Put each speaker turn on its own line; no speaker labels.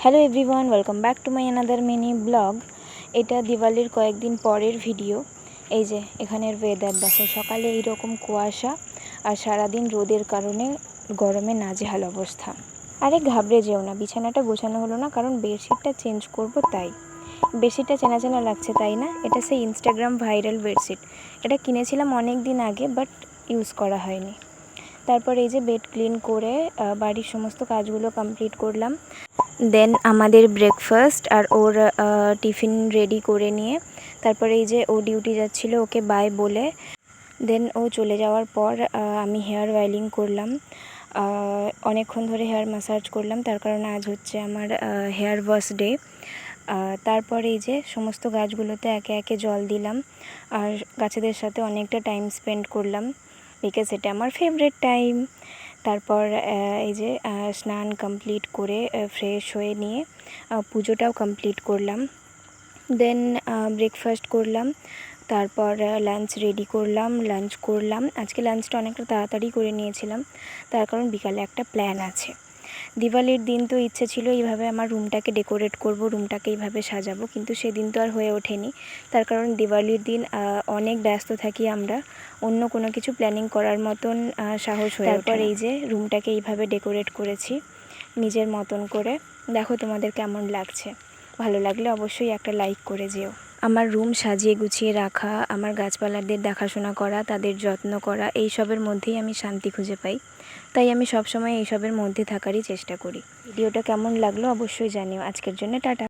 Hello everyone, welcome back to my another mini blog. এটা দিওয়ালির কয়েকদিন পরের ভিডিও। এই যে এখানের ওয়েদার দেখো, সকালে এইরকম কুয়াশা আর সারাদিন রোদের কারণে গরমে নাজেহাল অবস্থা। আরে ঘাবড়ে যেও না, বিছানাটা গোছানো হলো না কারণ বেডশিটটা চেঞ্জ করব তাই। বেডশিটটা চেনা চেনা লাগছে তাই না? এটা সেই ইনস্টাগ্রাম ভাইরাল বেডশিট। এটা কিনেছিলাম অনেক দিন আগে, বাট ইউজ করা হয়নি। তারপর এই যে বেড ক্লিন করে বাড়ির সমস্ত কাজগুলো কমপ্লিট করলাম। দেন আমাদের ব্রেকফাস্ট আর ওর টিফিন রেডি করে নিয়ে তারপরে এই যে ও ডিউটি যাচ্ছিলো, ওকে বাই বলে দেন ও চলে যাওয়ার পর আমি হেয়ার অয়েলিং করলাম। অনেকক্ষণ ধরে হেয়ার ম্যাসাজ করলাম, তার কারণে আজ হচ্ছে আমার হেয়ার ওয়াশ ডে। তারপরে এই যে সমস্ত গাছগুলোতে একে একে জল দিলাম আর গাছেদের সাথে অনেকটা টাইম স্পেন্ড করলাম, বিকজ এটা আমার ফেভারিট টাইম। তারপর এই যে স্নান কমপ্লিট করে ফ্রেশ হয়ে নিয়ে পুজোটাও কমপ্লিট করলাম। দেন ব্রেকফাস্ট করলাম, তারপর লাঞ্চ রেডি করলাম, লাঞ্চ করলাম। আজকে লাঞ্চটা অনেকটা তাড়াতাড়ি করে নিয়েছিলাম, তার কারণ বিকালে একটা প্ল্যান আছে। দিওয়ালির দিন তো ইচ্ছে ছিল এইভাবে আমার রুমটাকে ডেকোরেট করব, রুমটাকে এইভাবে সাজাবো, কিন্তু সেদিন তো আর হয়ে ওঠেনি। তার কারণ দিওয়ালির দিন অনেক ব্যস্ত থাকি আমরা, অন্য কোনো কিছু প্ল্যানিং করার মতন সাহস হয়ে ওঠে না। তারপর এই যে রুমটাকে এইভাবে ডেকোরেট করেছি নিজের মতন করে। দেখো তোমাদের কেমন লাগছে, ভালো লাগলে অবশ্যই একটা লাইক করে যেও। আমার রুম সাজিয়ে গুছিয়ে রাখা, আমার গাছপালাদের দেখাশোনা করা, তাদের যত্ন করা, এইসবের মধ্যেই আমি শান্তি খুঁজে পাই। তাই আমি সবসময় এইসবের মধ্যে থাকারই চেষ্টা করি। ভিডিওটা কেমন লাগলো অবশ্যই জানিও। আজকের জন্য টাটা।